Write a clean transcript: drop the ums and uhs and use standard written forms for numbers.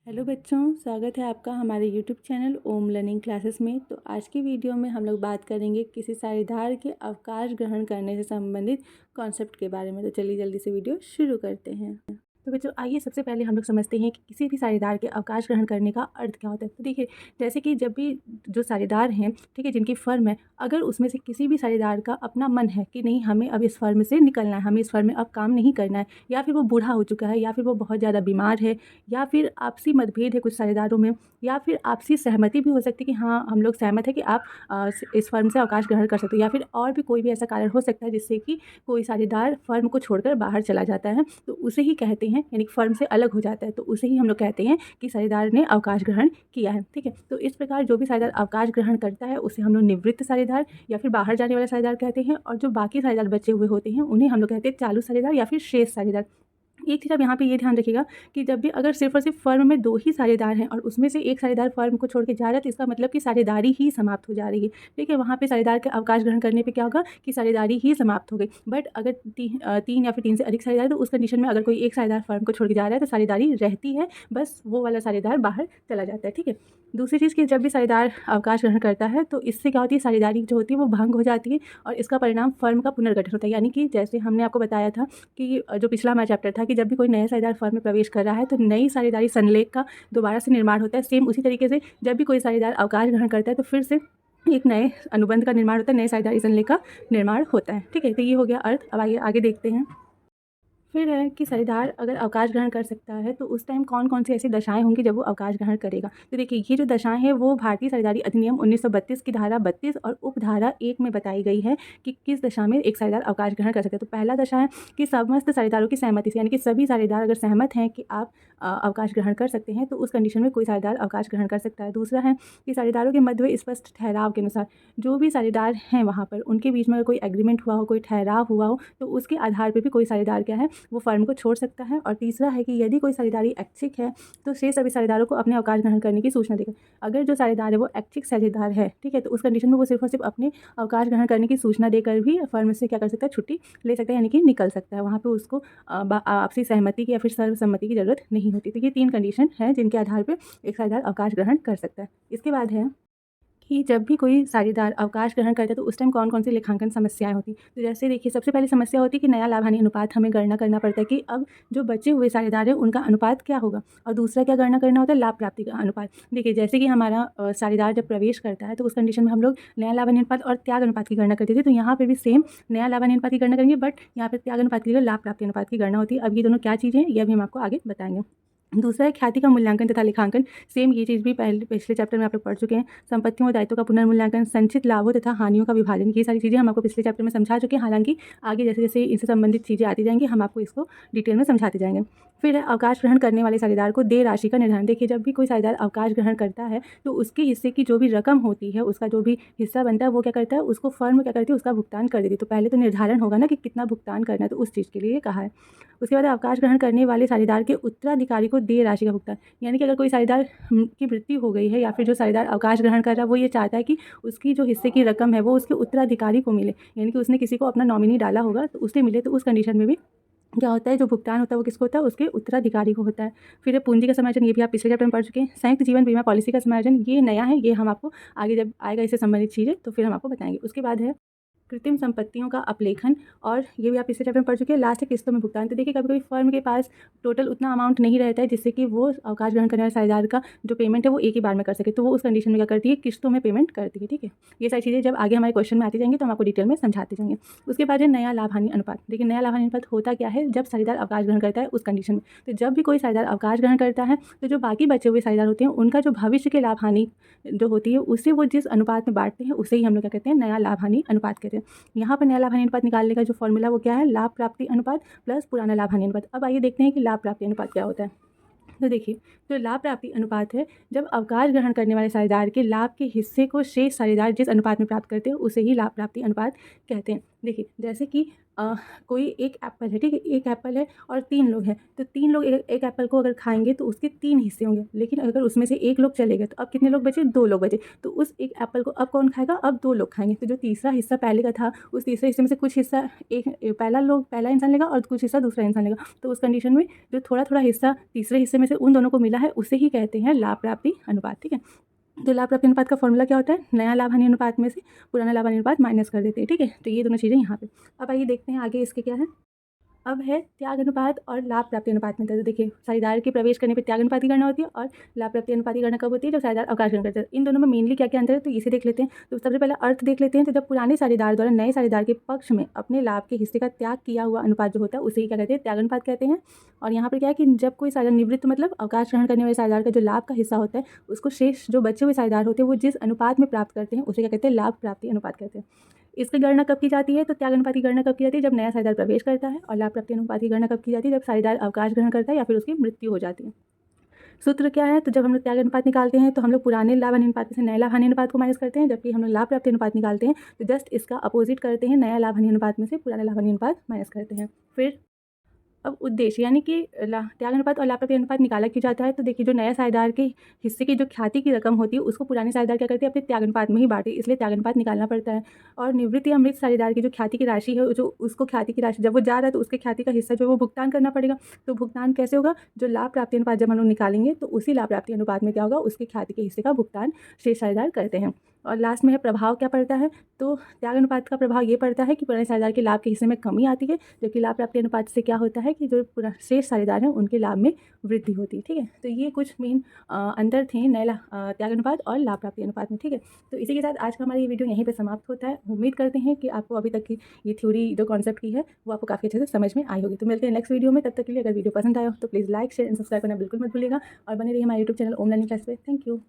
Hello बच्चों, स्वागत है आपका हमारे यूट्यूब चैनल ओम लर्निंग क्लासेस में। तो आज की वीडियो में हम लोग बात करेंगे किसी साझेदार के अवकाश ग्रहण करने से संबंधित कॉन्सेप्ट के बारे में। तो चलिए जल्दी से वीडियो शुरू करते हैं। तो बच्चों आइए सबसे पहले हम लोग समझते हैं कि किसी भी साझेदार के अवकाश ग्रहण करने का अर्थ क्या होता है। तो देखिए, जैसे कि जब भी जो साझेदार हैं, ठीक है, जिनकी फ़र्म है, अगर उसमें से किसी भी साझेदार का अपना मन है कि नहीं हमें अब इस फ़र्म से निकलना है, हमें इस फ़र्म में अब काम नहीं करना है, या फिर वो बूढ़ा हो चुका है, या फिर वो बहुत ज़्यादा बीमार है, या फिर आपसी मतभेद है कुछ साझेदारों में, या फिर आपसी सहमति भी हो सकती है कि हाँ हम लोग सहमत है कि आप इस फ़र्म से अवकाश ग्रहण कर सकते हो, या फिर और भी कोई भी ऐसा कारण हो सकता है जिससे कि कोई साझेदार फ़र्म को छोड़कर बाहर चला जाता है, तो उसे ही कहते हैं, यानी फ़र्म से अलग हो जाता है, तो उसे ही हम लोग कहते हैं कि साझेदार ने अवकाश ग्रहण किया है। ठीक है, तो इस प्रकार जो भी साझेदार अवकाश ग्रहण करता है उसे हम लोग निवृत्त साझेदार या फिर बाहर जाने वाला साझेदार कहते हैं, और जो बाकी साझेदार बचे हुए होते हैं उन्हें हम लोग कहते हैं चालू साझेदार या फिर शेष साझेदार। एक चीज़ आप यहाँ पे ये ध्यान रखिएगा कि जब भी अगर सिर्फ़ और सिर्फ फ़र्म में 2 ही साझेदार हैं और उसमें से एक साझेदार फ़र्म को छोड़ के जा रहा है, तो इसका मतलब कि साझेदारी ही समाप्त हो जा रही है। ठीक है, वहाँ पे साझेदार के अवकाश ग्रहण करने पे क्या होगा कि साझेदारी ही समाप्त हो गई। बट अगर 3 या फिर 3 से अधिक साझेदार है, तो उस कंडीशन में अगर कोई एक साझेदार फ़र्म को छोड़ के जा रहा है तो साझेदारी रहती है, बस वो वाला साझेदार बाहर चला जाता है। ठीक है, दूसरी चीज़ कि जब भी साझेदार अवकाश ग्रहण करता है तो इससे क्या होती है, साझेदारी जो होती है वो भंग हो जाती है, और इसका परिणाम फ़र्म का पुनर्गठन होता है। यानी कि जैसे हमने आपको बताया था कि जो पिछला हमारा चैप्टर था कि जब भी कोई नया साझेदार फर्म में प्रवेश कर रहा है तो नई साझेदारी संलेख का दोबारा से निर्माण होता है। सेम उसी तरीके से जब भी कोई साझेदार अवकाश ग्रहण करता है तो फिर से एक नए अनुबंध का निर्माण होता है, नए साझेदारी संलेख का निर्माण होता है। ठीक है, तो ये हो गया अर्थ। अब आइए आगे देखते हैं। फिर है कि साझेदार अगर अवकाश ग्रहण कर सकता है तो उस टाइम कौन कौन सी ऐसी दशाएं होंगी जब वो अवकाश ग्रहण करेगा। तो देखिए, ये जो दशाएं हैं वो भारतीय साझेदारी अधिनियम 1932 की धारा 32 और उपधारा 1 में बताई गई है कि किस दशा में एक साझेदार अवकाश ग्रहण कर सकते हैं। तो पहला दशा है कि समस्त साझेदारों की सहमति से, यानी कि सभी साझेदार अगर सहमत हैं कि आप अवकाश ग्रहण कर सकते हैं तो उस कंडीशन में कोई साझेदार अवकाश ग्रहण कर सकता है। दूसरा है कि साझेदारों के मध्य में स्पष्ट ठहराव के अनुसार जो भी साझेदार हैं वहाँ पर उनके बीच में अगर कोई एग्रीमेंट हुआ हो, कोई ठहराव हुआ हो, तो उसके आधार पर भी कोई साझेदार क्या है वो फर्म को छोड़ सकता है। और तीसरा है कि यदि कोई साझेदारी ऐच्छिक है तो शेष सभी साझेदारों को अपने अवकाश ग्रहण करने की सूचना देगा। अगर जो साझेदार है वो ऐच्छिक साझेदार है, ठीक है, तो उस कंडीशन में वो सिर्फ और सिर्फ अपने अवकाश ग्रहण करने की सूचना देकर भी फर्म से क्या कर सकता है, छुट्टी ले सकता है, यानी कि निकल सकता है। वहाँ पे उसको आपसी सहमति की या फिर सर्वसम्मति की जरूरत नहीं होती। तो ये 3 कंडीशन है जिनके आधार पर एक साझेदार अवकाश ग्रहण कर सकता है। इसके बाद है कि जब भी कोई साझेदार अवकाश ग्रहण करता है तो उस टाइम कौन-कौन सी लेखांकन समस्याएँ होती हैं। तो जैसे देखिए, सबसे पहली समस्या होती है कि नया लाभ-हानि अनुपात हमें गणना करना पड़ता है कि अब जो बचे हुए साझेदार हैं उनका अनुपात क्या होगा, और दूसरा क्या गणना करना होता है, लाभ प्राप्ति का अनुपात। देखिए, जैसे कि हमारा साझेदार जब प्रवेश करता है तो उस कंडीशन में हम लोग नया लाभ-हानि अनुपात और त्याग अनुपात की गणना करते थे। तो यहाँ पे भी सेम नया लाभ-हानि अनुपात की गणना करेंगे, बट यहाँ पे त्याग अनुपात की जगह लाभ प्राप्ति अनुपात की गणना होती है। अब ये दोनों क्या चीज़ें हैं ये अभी हम आपको आगे बताएँगे। दूसरा है ख्याति का मूल्यांकन तथा लेखांकन। सेम ये चीज़ भी पिछले चैप्टर में आप लोग पढ़ चुके हैं। संपत्तियों और दायित्वों का पुनर्मूल्यांकन, संचित लाभों तथा हानियों का विभाजन, ये सारी चीज़ें हम आपको पिछले चैप्टर में समझा चुके हैं। हालांकि आगे जैसे जैसे इनसे संबंधित चीज़ें आती जाएंगी हम आपको इसको डिटेल में समझाते जाएंगे। फिर है अवकाश ग्रहण करने वाले साझेदार को देय राशि का निर्धारण। देखिए, जब भी कोई साझेदार अवकाश ग्रहण करता है तो उसके हिस्से की जो भी रकम होती है, उसका जो भी हिस्सा बनता है वो क्या करता है, उसको फर्म क्या करती है, उसका भुगतान कर देती है। तो पहले तो निर्धारण होगा ना कि कितना भुगतान करना है, तो उस चीज़ के लिए कहा है। उसके बाद अवकाश ग्रहण करने वाले साझेदार के उत्तराधिकारी को देय राशि का भुगतान, यानी कि अगर कोई साझेदार की मृत्यु हो गई है या फिर जो साझेदार अवकाश ग्रहण कर रहा है वो ये चाहता है कि उसकी जो हिस्से की रकम है वो उसके उत्तराधिकारी को मिले, यानी कि उसने किसी को अपना नॉमिनी डाला होगा तो उसे मिले, तो उस कंडीशन में भी क्या होता है, जो भुगतान होता है वो किसको होता है, उसके उत्तराधिकारी को होता है। फिर है पूंजी का समायोजन, ये भी आप पिछले चैप्टर में पढ़ चुके हैं। संयुक्त जीवन बीमा पॉलिसी का समायोजन, ये नया है, ये हम आपको आगे जब आएगा इससे संबंधित चीज़ें तो फिर हम आपको बताएंगे। उसके बाद है कृत्रिम संपत्तियों का अपलेखन, और ये भी आप पिछले चैप्टर में पढ़ चुके हैं। लास्ट है किस्तों में भुगतान। तो देखिए, कभी कभी फर्म के पास टोटल उतना अमाउंट नहीं रहता है जिससे कि वो अवकाश ग्रहण करने वाले साझेदार का जो पेमेंट है वो एक ही बार में कर सके, तो वो उस कंडीशन में क्या करती है, किस्तों में पेमेंट करती है। ठीक है, ये सारी चीज़ें जब आगे हमारे क्वेश्चन में आती जाएंगी तो हम आपको डिटेल में समझाते जाएंगे। उसके बाद है नया लाभ हानि अनुपात। देखिए, नया लाभ हानि अनुपात होता क्या है, जब साझेदार अवकाश ग्रहण करता है उस कंडीशन में। तो जब भी कोई साझेदार अवकाश ग्रहण करता है तो जो बाकी बचे हुए साझेदार होते हैं उनका जो भविष्य के लाभ हानि जो होती है उसे वो जिस अनुपात में बांटते हैं उसे ही हम लोग क्या कहते हैं, नया लाभ हानि अनुपात कहते हैं। यहाँ पर नया लाभ हानि अनुपात निकालने का जो फॉर्मूला वो क्या है, लाभ प्राप्ति अनुपात प्लस पुराना लाभ हानि अनुपात। अब आइए देखते हैं कि लाभ प्राप्ति अनुपात क्या होता है। तो देखिए, जो लाभ प्राप्ति अनुपात है, जब अवकाश ग्रहण करने वाले साझेदार के लाभ के हिस्से को शेष साझेदार जिस अनुपात में प्राप्त करते हैं उसे ही लाभ प्राप्ति अनुपात कहते हैं। देखिए, जैसे कि कोई एक एप्पल है, ठीक है, एक एप्पल है और 3 लोग हैं, तो 3 लोग एक एप्पल को अगर खाएँगे तो उसके 3 हिस्से होंगे। लेकिन अगर उसमें से 1 लोग चले गए तो अब कितने लोग बचे? 2 लोग बचे। तो उस एक एप्पल को अब कौन खाएगा? अब 2 लोग खाएँगे। तो जो तीसरा हिस्सा पहले का था, उस तीसरे हिस्से में से कुछ हिस्सा पहला इंसान लेगा और कुछ हिस्सा दूसरा इंसान लेगा। तो उस कंडीशन में जो थोड़ा-थोड़ा हिस्सा तीसरे हिस्से में से उन दोनों को मिला है, उसे ही कहते हैं लाभ प्राप्ति अनुपात, ठीक है। तो लाभ प्राप्ति अनुपात का फॉर्मूला क्या होता है? नया लाभ हानि अनुपात में से पुराना लाभ हानि अनुपात माइनस कर देते हैं, ठीक है। तो ये दोनों चीज़ें यहाँ पे। अब आइए देखते हैं आगे इसके क्या है। अब है त्याग अनुपात और लाभ प्राप्ति अनुपात में। तो देखिए, साझेदार के प्रवेश करने पे त्याग अनुपात की गणना होती है और लाभ प्राप्ति अनुपात की गणना कब होती है? जब साझेदार अवकाश ग्रहण करते हैं। इन दोनों में मेनली क्या क्या अंतर है, तो इसे देख लेते हैं। तो सबसे पहले अर्थ देख लेते हैं। तो जब पुराने साझेदार द्वारा नए साझेदार के पक्ष में अपने लाभ के हिस्से का त्याग किया हुआ अनुपात जो होता है, उसे ही क्या कहते हैं? त्याग अनुपात कहते हैं। और यहाँ पर क्या है कि जब कोई साझेदार निवृत्त मतलब अवकाश ग्रहण करने वाले साझेदार का जो लाभ का हिस्सा होता है, उसको शेष जो बचे हुए साझेदार होते हैं वो जिस अनुपात में प्राप्त करते हैं, उसे क्या कहते हैं? लाभ प्राप्ति अनुपात कहते हैं। इसकी गणना कब की जाती है? तो त्याग अनुपात की गणना कब की जाती है? जब नया साझेदार प्रवेश करता है। और लाभ प्राप्ति अनुपात की गणना कब की जाती है? जब साझेदार अवकाश ग्रहण करता है या फिर उसकी मृत्यु हो जाती है। सूत्र क्या है? तो जब हम लोग त्याग अनुपात निकालते हैं तो हम लोग पुराने लाभ हानि अनुपात में से नए लाभ हानि अनुपात को माइनस करते हैं, जबकि हम लोग लाभ प्राप्ति अनुपात निकालते हैं तो जस्ट इसका अपोजिट करते हैं, नया लाभ हानि अनुपात में से पुराना लाभ हानि अनुपात माइनस करते हैं। फिर अब उद्देश्य यानी कि त्याग अनुपात और लाभ प्राप्ति अनुपात निकाला क्यों जाता है? तो देखिए, जो नया साझेदार के हिस्से की जो ख्याति की रकम होती है उसको पुराने साझेदार क्या करते हैं? अपने त्याग अनुपात में ही बांटे, इसलिए त्याग अनुपात निकालना पड़ता है। और निवृत्त या मृत साझेदार की जो ख्याति की राशि है, जो उसको ख्याति की राशि जब वो जा रहा है तो उसके ख्याति का हिस्सा जो है वो भुगतान करना पड़ेगा। तो भुगतान कैसे होगा? जो लाभ प्राप्ति अनुपात जब हम लोग निकालेंगे तो उसी लाभ प्राप्ति अनुपात में क्या होगा? उसके ख्याति के हिस्से का भुगतान शेष साझेदार करते हैं। और लास्ट में है प्रभाव क्या पड़ता है? तो त्याग अनुपात का प्रभाव ये पड़ता है कि पुराने साझेदार के लाभ के हिस्से में कमी आती है, जबकि लाभ प्राप्ति अनुपात से क्या होता है कि जो शेष साझेदार हैं उनके लाभ में वृद्धि होती है, ठीक है। तो ये कुछ मेन अंतर थे नए त्याग अनुपात और लाभ प्राप्ति अनुपात में, ठीक है। तो इसी के साथ आज का हमारा ये वीडियो यहीं पे समाप्त होता है। उम्मीद करते हैं कि आपको अभी तक की ये थ्योरी जो कॉन्सेप्ट की है वो आपको काफ़ी अच्छे से समझ में आई होगी। तो मिलते हैं नेक्स्ट वीडियो में। तब तक के लिए अगर वीडियो पसंद आया हो तो please like share and subscribe करना बिल्कुल मत भूलिएगा और बने रहिए हमारे यूट्यूब चैनल ओम लर्निंग क्लास पे। Thank you.